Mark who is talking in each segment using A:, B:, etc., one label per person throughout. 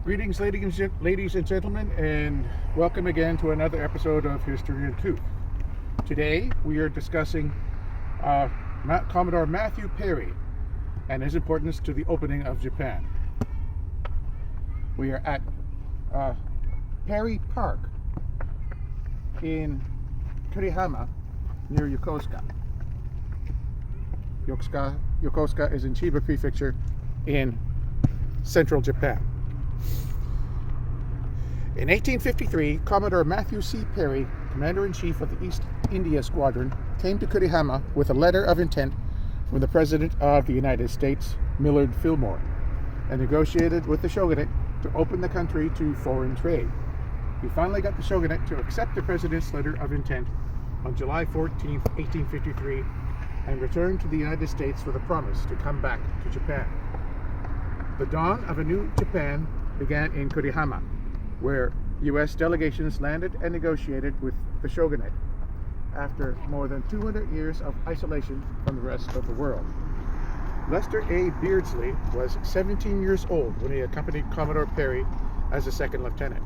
A: Greetings, ladies and gentlemen, and welcome again to another episode of History in Tooth. Today, we are discussing Commodore Matthew Perry and his importance to the opening of Japan. We are at Perry Park in Kurihama near Yokosuka. Yokosuka is in Chiba Prefecture in central Japan. In 1853, Commodore Matthew C. Perry, Commander-in-Chief of the East India Squadron, came to Kurihama with a letter of intent from the President of the United States, Millard Fillmore, and negotiated with the shogunate to open the country to foreign trade. He finally got the shogunate to accept the President's letter of intent on July 14, 1853, and returned to the United States with a promise to come back to Japan. The dawn of a new Japan began in Kurihama, where U.S. delegations landed and negotiated with the shogunate after more than 200 years of isolation from the rest of the world. Lester A. Beardsley was 17 years old when he accompanied Commodore Perry as a second lieutenant.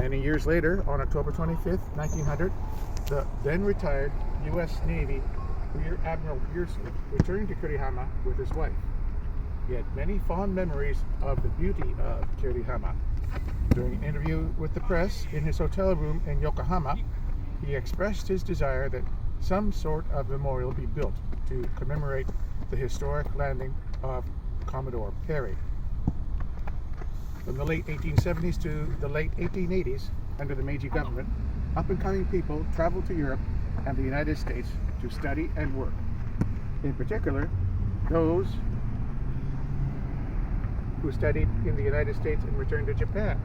A: Many years later, on October 25, 1900, the then-retired U.S. Navy Rear Admiral Beardsley returned to Kurihama with his wife. He had many fond memories of the beauty of Kurihama. During an interview with the press in his hotel room in Yokohama, he expressed his desire that some sort of memorial be built to commemorate the historic landing of Commodore Perry. From the late 1870s to the late 1880s, under the Meiji government, up-and-coming people traveled to Europe and the United States to study and work. In particular, those who studied in the United States and returned to Japan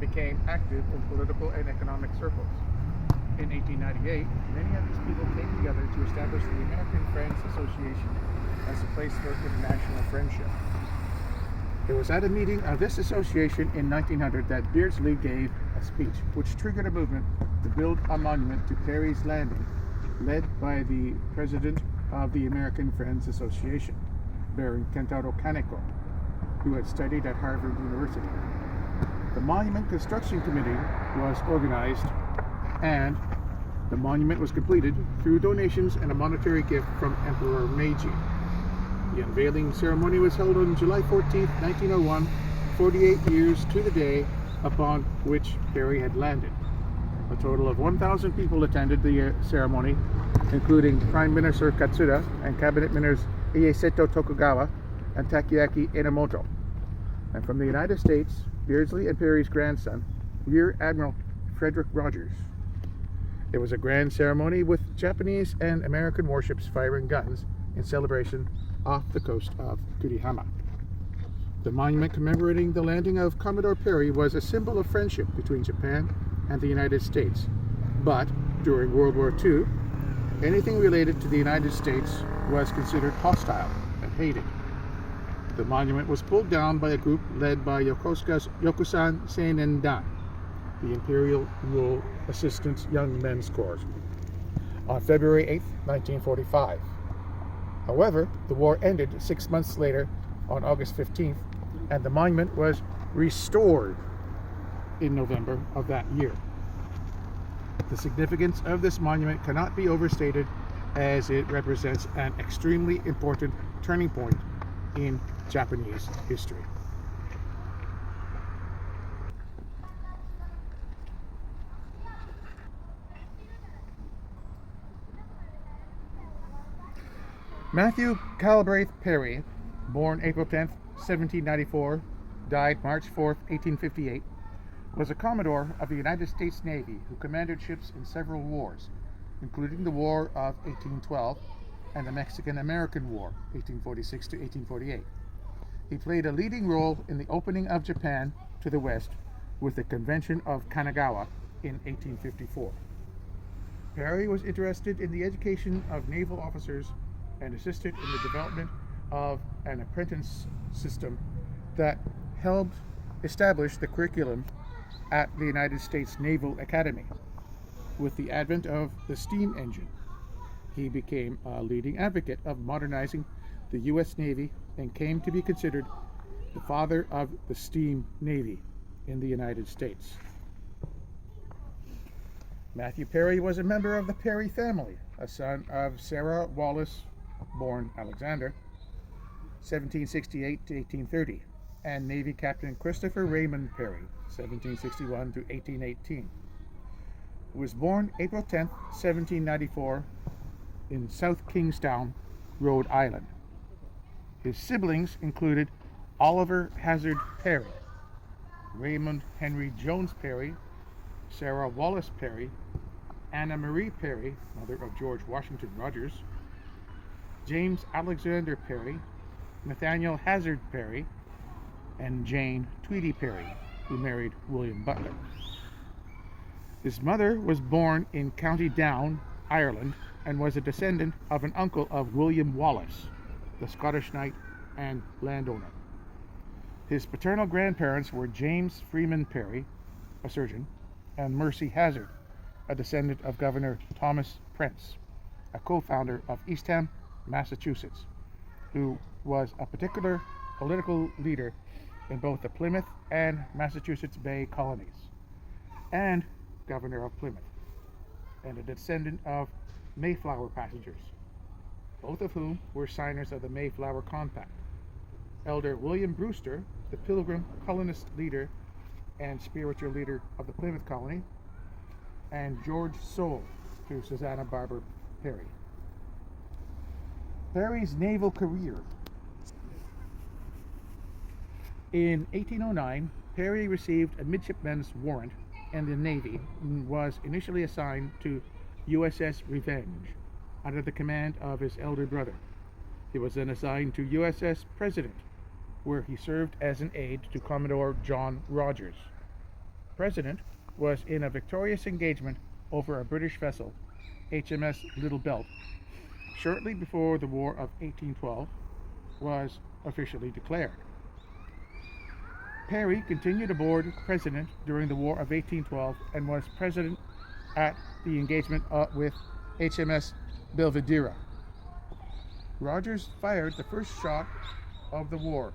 A: became active in political and economic circles. In 1898, many of these people came together to establish the American Friends Association as a place for international friendship. It was at a meeting of this association in 1900 that Beardsley gave a speech which triggered a movement to build a monument to Perry's landing, led by the president of the American Friends Association, Baron Kentaro Kaneko, who had studied at Harvard University. The Monument Construction Committee was organized, and the monument was completed through donations and a monetary gift from Emperor Meiji. The unveiling ceremony was held on July 14, 1901, 48 years to the day upon which Perry had landed. A total of 1,000 people attended the ceremony, including Prime Minister Katsuda and Cabinet Ministers Ieseto Tokugawa and Takeaki Enomoto. And from the United States, Beardsley and Perry's grandson, Rear Admiral Frederick Rogers. It was a grand ceremony with Japanese and American warships firing guns in celebration off the coast of Kurihama. The monument commemorating the landing of Commodore Perry was a symbol of friendship between Japan and the United States. But during World War II, anything related to the United States was considered hostile and hated. The monument was pulled down by a group led by Yokosuka's Yokusan Seinendan, the Imperial Rule Assistance Young Men's Corps, on February 8, 1945. However, the war ended 6 months later on August 15th, and the monument was restored in November of that year. The significance of this monument cannot be overstated, as it represents an extremely important turning point in Japanese history. Matthew Galbraith Perry, born April 10, 1794, died March 4, 1858, was a Commodore of the United States Navy who commanded ships in several wars, including the War of 1812 and the Mexican-American War, 1846 to 1848. He played a leading role in the opening of Japan to the west with the Convention of Kanagawa in 1854. Perry was interested in the education of naval officers and assisted in the development of an apprentice system that helped establish the curriculum at the United States Naval Academy. With the advent of the steam engine, he became a leading advocate of modernizing the U.S. Navy and came to be considered the father of the steam navy in the United States. Matthew Perry was a member of the Perry family, a son of Sarah Wallace, born Alexander, 1768 to 1830, and Navy Captain Christopher Raymond Perry, 1761 to 1818, who was born April 10, 1794, in South Kingstown, Rhode Island. His siblings included Oliver Hazard Perry, Raymond Henry Jones Perry, Sarah Wallace Perry, Anna Marie Perry, mother of George Washington Rogers, James Alexander Perry, Nathaniel Hazard Perry, and Jane Tweedy Perry, who married William Butler. His mother was born in County Down, Ireland, and was a descendant of an uncle of William Wallace, the Scottish knight and landowner. His paternal grandparents were James Freeman Perry, a surgeon, and Mercy Hazard, a descendant of Governor Thomas Prince, a co-founder of Eastham, Massachusetts, who was a particular political leader in both the Plymouth and Massachusetts Bay colonies, and governor of Plymouth, and a descendant of Mayflower passengers, both of whom were signers of the Mayflower Compact. Elder William Brewster, the Pilgrim colonist leader and spiritual leader of the Plymouth colony, and George Soule to Susanna Barber Perry. Perry's naval career. In 1809, Perry received a midshipman's warrant in the Navy and was initially assigned to USS Revenge under the command of his elder brother. He was then assigned to USS President, where he served as an aide to Commodore John Rogers. President was in a victorious engagement over a British vessel, HMS Little Belt, shortly before the War of 1812 was officially declared. Perry continued aboard President during the War of 1812 and was president at the engagement with HMS Belvidera. Rogers fired the first shot of the war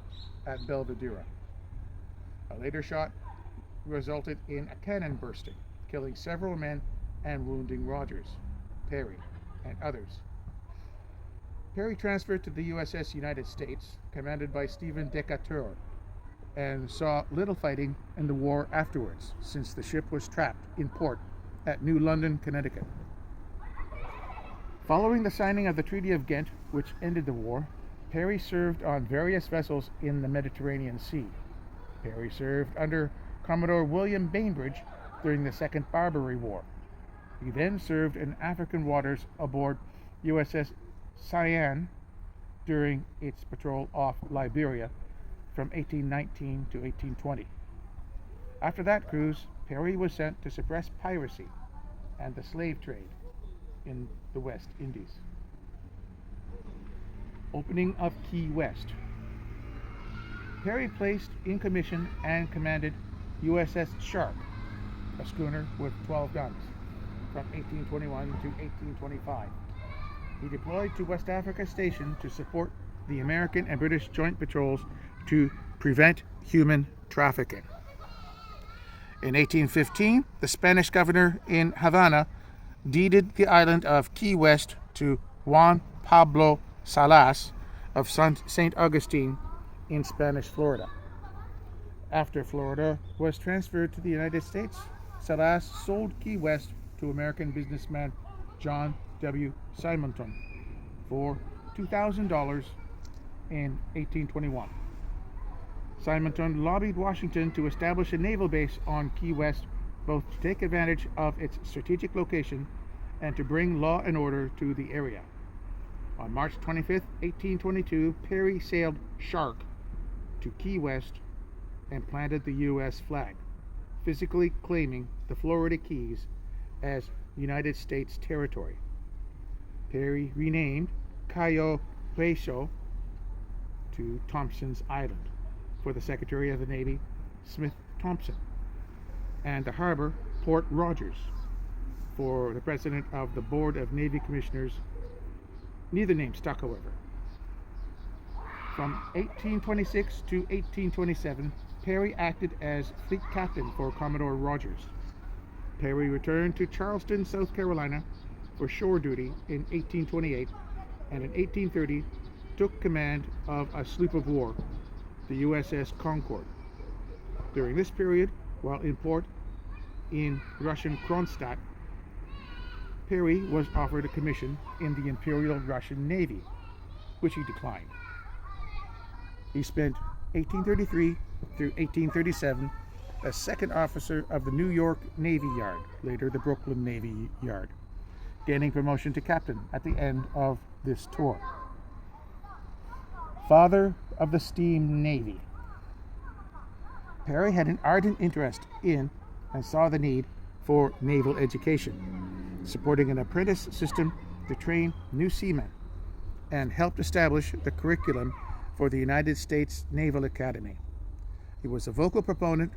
A: at Belvidera. A later shot resulted in a cannon bursting, killing several men and wounding Rogers, Perry, and others. Perry transferred to the USS United States, commanded by Stephen Decatur, and saw little fighting in the war afterwards, since the ship was trapped in port at New London, Connecticut. Following the signing of the Treaty of Ghent, which ended the war, Perry served on various vessels in the Mediterranean Sea. Perry served under Commodore William Bainbridge during the Second Barbary War. He then served in African waters aboard USS Cyane during its patrol off Liberia from 1819 to 1820. After that cruise, Perry was sent to suppress piracy and the slave trade in the West Indies. Opening of Key West. Perry placed in commission and commanded USS Shark, a schooner with 12 guns, from 1821 to 1825. He deployed to West Africa Station to support the American and British joint patrols to prevent human trafficking. In 1815, the Spanish governor in Havana deeded the island of Key West to Juan Pablo Salas of St. Augustine in Spanish Florida. After Florida was transferred to the United States, Salas sold Key West to American businessman John W. Simonton for $2,000 in 1821. Simonton lobbied Washington to establish a naval base on Key West, both to take advantage of its strategic location and to bring law and order to the area. On March 25, 1822, Perry sailed Shark to Key West and planted the U.S. flag, physically claiming the Florida Keys as United States territory. Perry renamed Cayo Hueso to Thompson's Island for the Secretary of the Navy, Smith Thompson, and the harbor, Port Rogers, for the President of the Board of Navy Commissioners. Neither name stuck, however. From 1826 to 1827, Perry acted as fleet captain for Commodore Rogers. Perry returned to Charleston, South Carolina for shore duty in 1828, and in 1830 took command of a sloop of war, the USS Concord. During this period, while in port in Russian Kronstadt, Perry was offered a commission in the Imperial Russian Navy, which he declined. He spent 1833 through 1837 as second officer of the New York Navy Yard, later the Brooklyn Navy Yard, gaining promotion to captain at the end of this tour. Father of the Steam Navy. Perry had an ardent interest in and saw the need for naval education, supporting an apprentice system to train new seamen, and helped establish the curriculum for the United States Naval Academy. He was a vocal proponent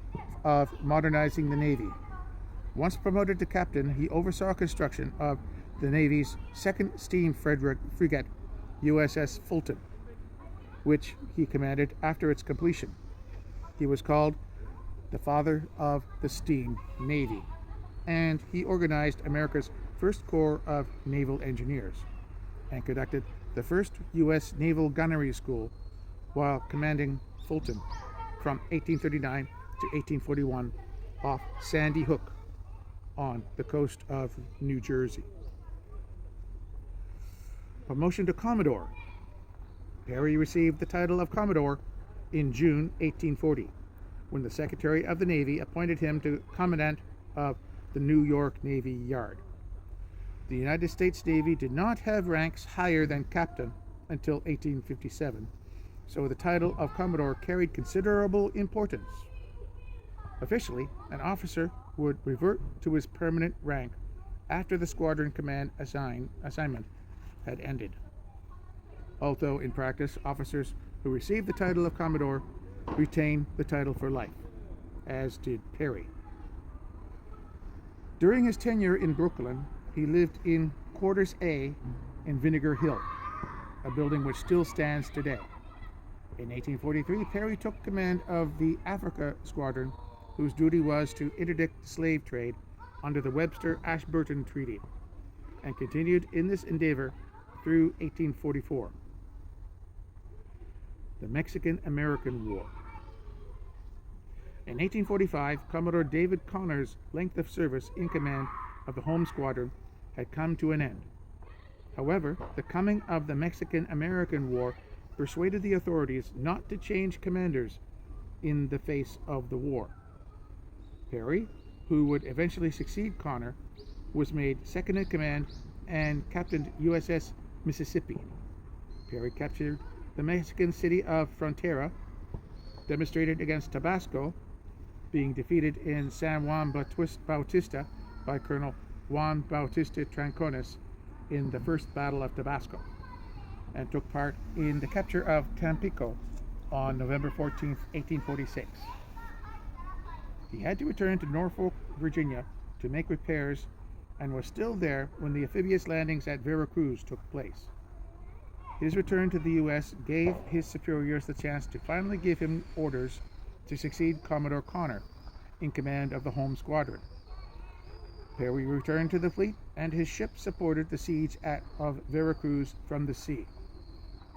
A: of modernizing the Navy. Once promoted to captain, he oversaw construction of the Navy's second steam frigate, USS Fulton, which he commanded after its completion. He was called the father of the Steam Navy, and he organized America's first Corps of Naval Engineers and conducted the first U.S. Naval Gunnery School while commanding Fulton from 1839 to 1841 off Sandy Hook on the coast of New Jersey. Promotion to Commodore. Perry received the title of Commodore in June 1840, when the Secretary of the Navy appointed him to Commandant of the New York Navy Yard. The United States Navy did not have ranks higher than captain until 1857, so the title of Commodore carried considerable importance. Officially, an officer would revert to his permanent rank after the squadron command assignment had ended. Although in practice, officers who received the title of Commodore retained the title for life, as did Perry. During his tenure in Brooklyn, he lived in Quarters A in Vinegar Hill, a building which still stands today. In 1843, Perry took command of the Africa Squadron, whose duty was to interdict the slave trade under the Webster-Ashburton Treaty, and continued in this endeavor through 1844. The Mexican-American War. In 1845, Commodore David Connor's length of service in command of the home squadron had come to an end. However, the coming of the Mexican-American War persuaded the authorities not to change commanders in the face of the war. Perry, who would eventually succeed Connor, was made second in command and captained USS Mississippi. Perry captured the Mexican city of Frontera, demonstrated against Tabasco, being defeated in San Juan Bautista by Colonel Juan Bautista Trancones in the First Battle of Tabasco, and took part in the capture of Tampico on November 14, 1846. He had to return to Norfolk, Virginia to make repairs, and was still there when the amphibious landings at Veracruz took place. His return to the U.S. gave his superiors the chance to finally give him orders to succeed Commodore Connor in command of the home squadron. Perry returned to the fleet, and his ship supported the siege of Veracruz from the sea.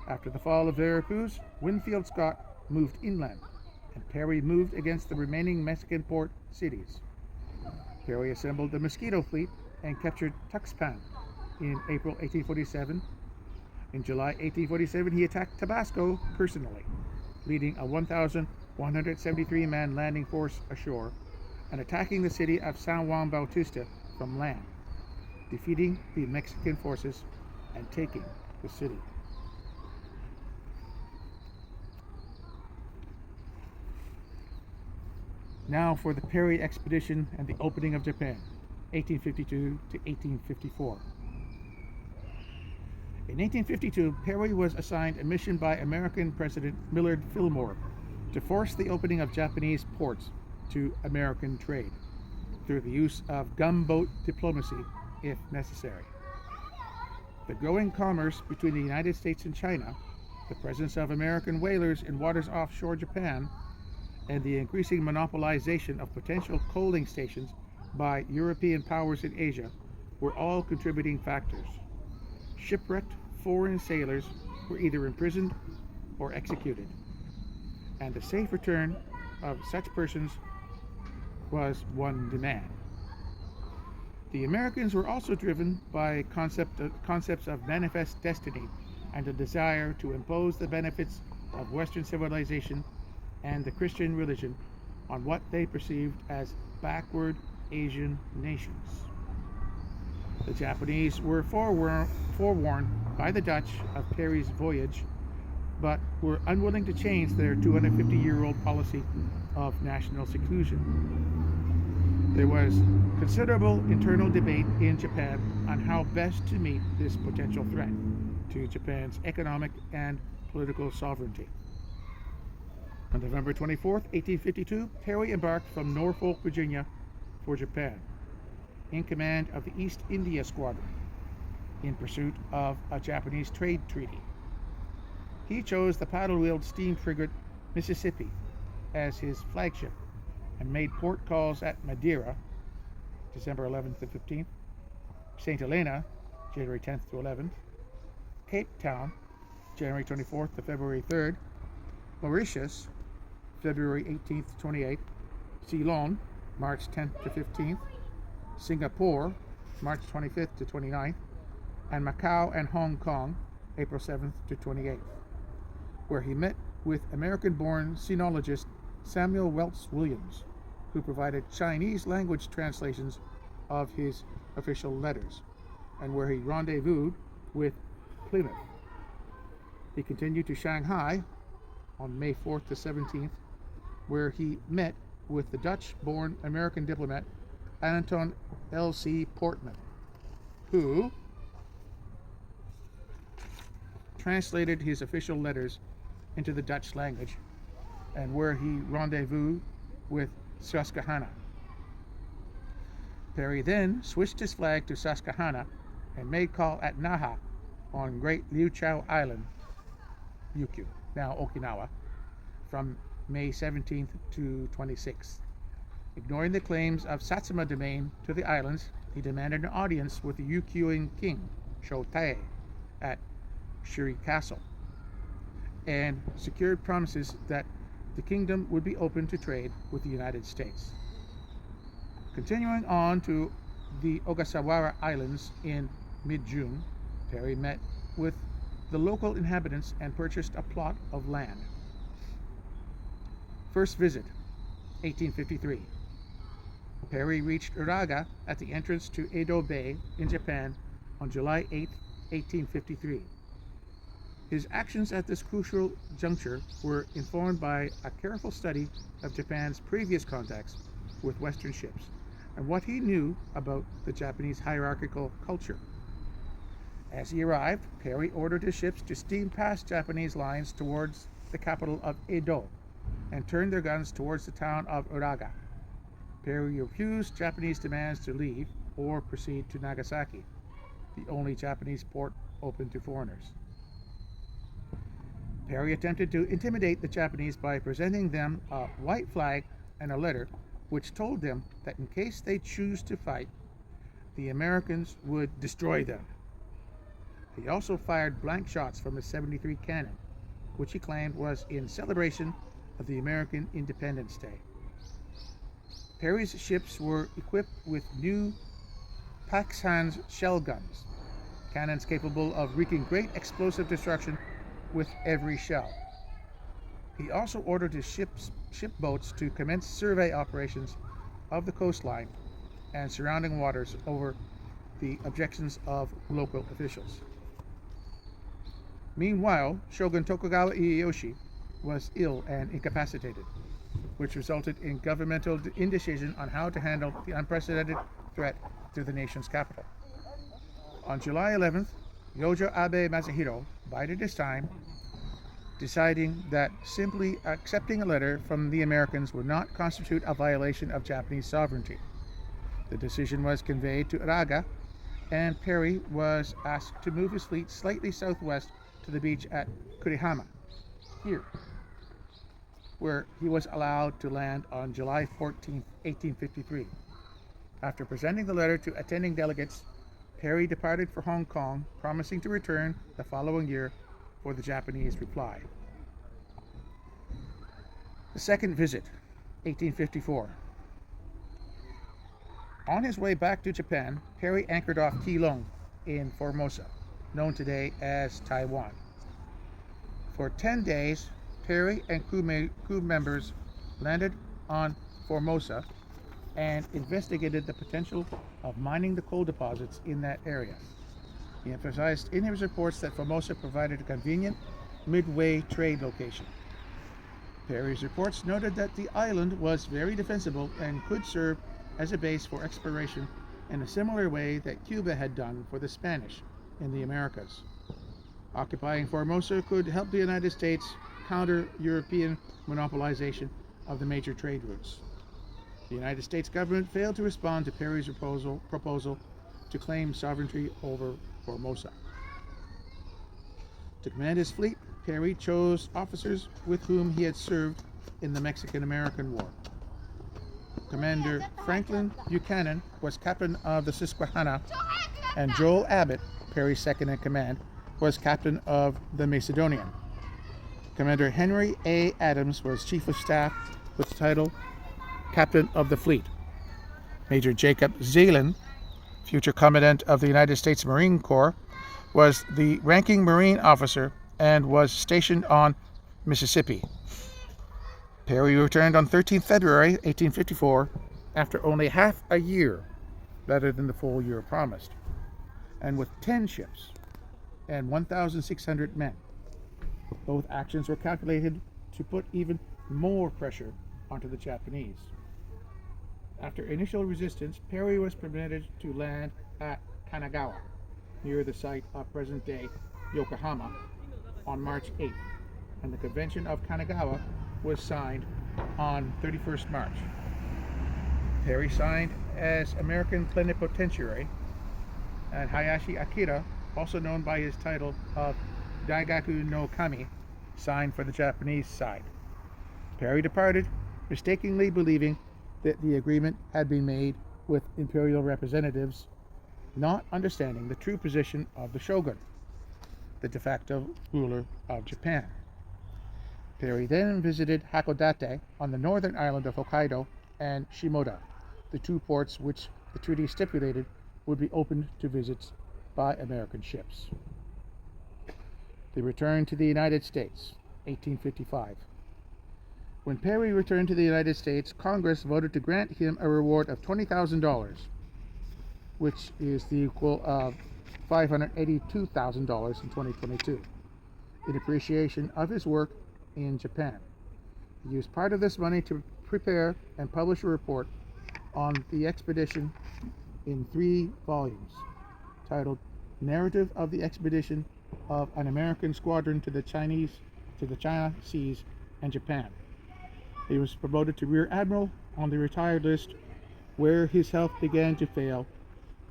A: After the fall of Veracruz, Winfield Scott moved inland, and Perry moved against the remaining Mexican port cities. Perry assembled the Mosquito Fleet and captured Tuxpan in April 1847. In July 1847, he attacked Tabasco personally, leading a 1,173-man landing force ashore and attacking the city of San Juan Bautista from land, defeating the Mexican forces and taking the city. Now for the Perry expedition and the opening of Japan, 1852 to 1854. In 1852, Perry was assigned a mission by American President Millard Fillmore to force the opening of Japanese ports to American trade through the use of gunboat diplomacy if necessary. The growing commerce between the United States and China The presence of American whalers in waters offshore Japan and the increasing monopolization of potential coaling stations by European powers in Asia were all contributing factors. Shipwrecked foreign sailors were either imprisoned or executed, and the safe return of such persons was one demand. The Americans were also driven by concepts of manifest destiny and a desire to impose the benefits of Western civilization and the Christian religion on what they perceived as backward Asian nations. The Japanese were forewarned by the Dutch of Perry's voyage, but were unwilling to change their 250-year-old policy of national seclusion. There was considerable internal debate in Japan on how best to meet this potential threat to Japan's economic and political sovereignty. On November 24, 1852, Perry embarked from Norfolk, Virginia, for Japan, in command of the East India Squadron, in pursuit of a Japanese trade treaty. He chose the paddle-wheeled steam frigate Mississippi as his flagship and made port calls at Madeira, December 11th to 15th, St. Helena, January 10th to 11th, Cape Town, January 24th to February 3rd, Mauritius, February 18th to 28th, Ceylon, March 10th to 15th, Singapore, March 25th to 29th, and Macau and Hong Kong, April 7th to 28th, where he met with American-born sinologist Samuel Welch Williams, who provided Chinese language translations of his official letters, and where he rendezvoused with Plymouth. He continued to Shanghai on May 4th to 17th, where he met with the Dutch-born American diplomat Anton L.C. Portman, who translated his official letters into the Dutch language, and where he rendezvoused with Susquehanna. Perry then switched his flag to Susquehanna and made call at Naha on Great Liu Chow Island, Ryukyu, now Okinawa, from May 17th to 26th. Ignoring the claims of Satsuma domain to the islands, he demanded an audience with the Ryukyuan king, Shotae, at Shiri Castle, and secured promises that the kingdom would be open to trade with the United States. Continuing on to the Ogasawara Islands in mid-June, Perry met with the local inhabitants and purchased a plot of land. First visit, 1853. Perry reached Uraga at the entrance to Edo Bay in Japan on July 8, 1853. His actions at this crucial juncture were informed by a careful study of Japan's previous contacts with Western ships and what he knew about the Japanese hierarchical culture. As he arrived, Perry ordered his ships to steam past Japanese lines towards the capital of Edo and turn their guns towards the town of Uraga. Perry refused Japanese demands to leave or proceed to Nagasaki, the only Japanese port open to foreigners. Perry attempted to intimidate the Japanese by presenting them a white flag and a letter which told them that in case they choose to fight, the Americans would destroy them. He also fired blank shots from his 73 cannon, which he claimed was in celebration of the American Independence Day. Perry's ships were equipped with new Paxhan's shell guns, cannons capable of wreaking great explosive destruction with every shell. He also ordered his ship boats to commence survey operations of the coastline and surrounding waters over the objections of local officials. Meanwhile, Shogun Tokugawa Ieyasu was ill and incapacitated, which resulted in governmental indecision on how to handle the unprecedented threat to the nation's capital. On July 11th, Yojo Abe Masahiro bided his time, deciding that simply accepting a letter from the Americans would not constitute a violation of Japanese sovereignty. The decision was conveyed to Uraga, and Perry was asked to move his fleet slightly southwest to the beach at Kurihama, here, where he was allowed to land on July 14, 1853. After presenting the letter to attending delegates, Perry departed for Hong Kong, promising to return the following year for the Japanese reply. The second visit, 1854. On his way back to Japan, Perry anchored off Keelung in Formosa, known today as Taiwan. For 10 days, Perry and crew members landed on Formosa and investigated the potential of mining the coal deposits in that area. He emphasized in his reports that Formosa provided a convenient midway trade location. Perry's reports noted that the island was very defensible and could serve as a base for exploration in a similar way that Cuba had done for the Spanish in the Americas. Occupying Formosa could help the United States counter European monopolization of the major trade routes. The United States government failed to respond to Perry's proposal to claim sovereignty over Formosa. To command his fleet, Perry chose officers with whom he had served in the Mexican-American War. Commander Franklin Buchanan was captain of the Susquehanna, and Joel Abbott, Perry's second in command, was captain of the Macedonian. Commander Henry A. Adams was chief of staff with the title Captain of the Fleet. Major Jacob Zelen, future Commandant of the United States Marine Corps, was the ranking Marine officer and was stationed on Mississippi. Perry returned on 13 February 1854 after only half a year rather than the full year promised, and with 10 ships and 1,600 men. Both actions were calculated to put even more pressure onto the Japanese. After initial resistance, Perry was permitted to land at Kanagawa, near the site of present-day Yokohama, on March 8th, and the Convention of Kanagawa was signed on 31st March. Perry signed as American Plenipotentiary, and Hayashi Akira, also known by his title of Daigaku no Kami, signed for the Japanese side. Perry departed, mistakenly believing that the agreement had been made with imperial representatives, not understanding the true position of the shogun, the de facto ruler of Japan. Perry then visited Hakodate on the northern island of Hokkaido and Shimoda, the two ports which the treaty stipulated would be opened to visits by American ships. They returned to the United States, 1855. When Perry returned to the United States, Congress voted to grant him a reward of $20,000, which is the equal of $582,000 in 2022, in appreciation of his work in Japan. He used part of this money to prepare and publish a report on the expedition in 3 volumes, titled Narrative of the Expedition of an American Squadron to the China Seas and Japan. He was promoted to Rear Admiral on the retired list, where his health began to fail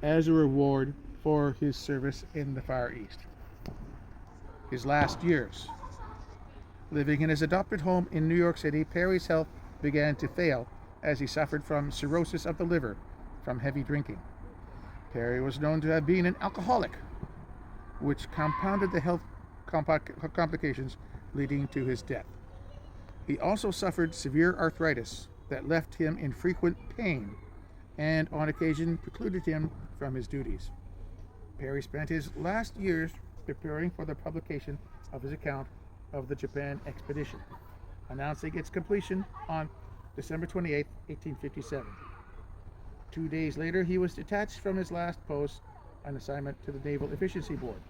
A: as a reward for his service in the Far East. His last years. Living in his adopted home in New York City, Perry's health began to fail as he suffered from cirrhosis of the liver from heavy drinking. Perry was known to have been an alcoholic, which compounded the health complications leading to his death. He also suffered severe arthritis that left him in frequent pain and on occasion precluded him from his duties. Perry spent his last years preparing for the publication of his account of the Japan expedition, announcing its completion on December 28, 1857. 2 days later, he was detached from his last post on assignment to the Naval Efficiency Board.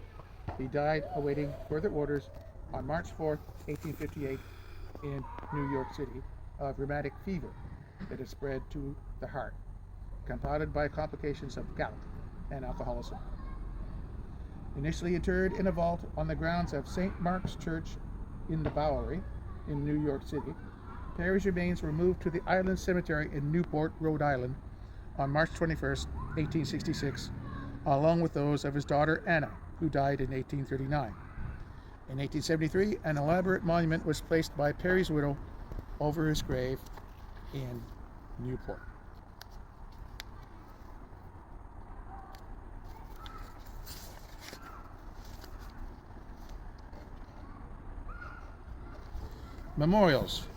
A: He died awaiting further orders on March 4, 1858, in New York City of rheumatic fever that had spread to the heart, compounded by complications of gout and alcoholism. Initially interred in a vault on the grounds of St. Mark's Church in the Bowery in New York City, Perry's remains were moved to the Island Cemetery in Newport, Rhode Island on March 21, 1866, along with those of his daughter Anna, who died in 1839. In 1873, an elaborate monument was placed by Perry's widow over his grave in Newport. Memorials.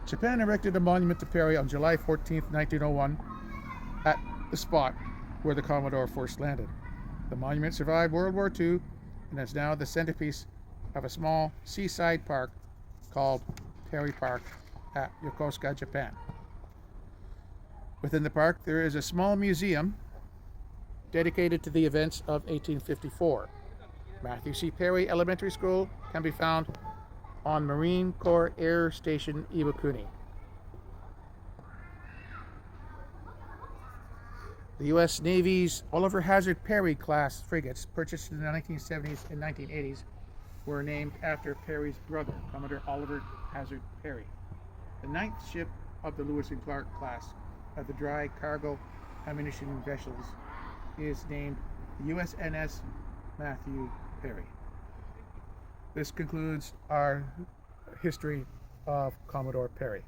A: Japan erected a monument to Perry on July 14, 1901, at the spot where the Commodore first landed. The monument survived World War II and is now the centerpiece of a small seaside park called Perry Park at Yokosuka, Japan. Within the park, there is a small museum dedicated to the events of 1854. Matthew C. Perry Elementary School can be found on Marine Corps Air Station Iwakuni. The U.S. Navy's Oliver Hazard Perry class frigates, purchased in the 1970s and 1980s, were named after Perry's brother, Commodore Oliver Hazard Perry. The ninth ship of the Lewis and Clark class of the dry cargo ammunition vessels is named the USNS Matthew Perry. This concludes our history of Commodore Perry.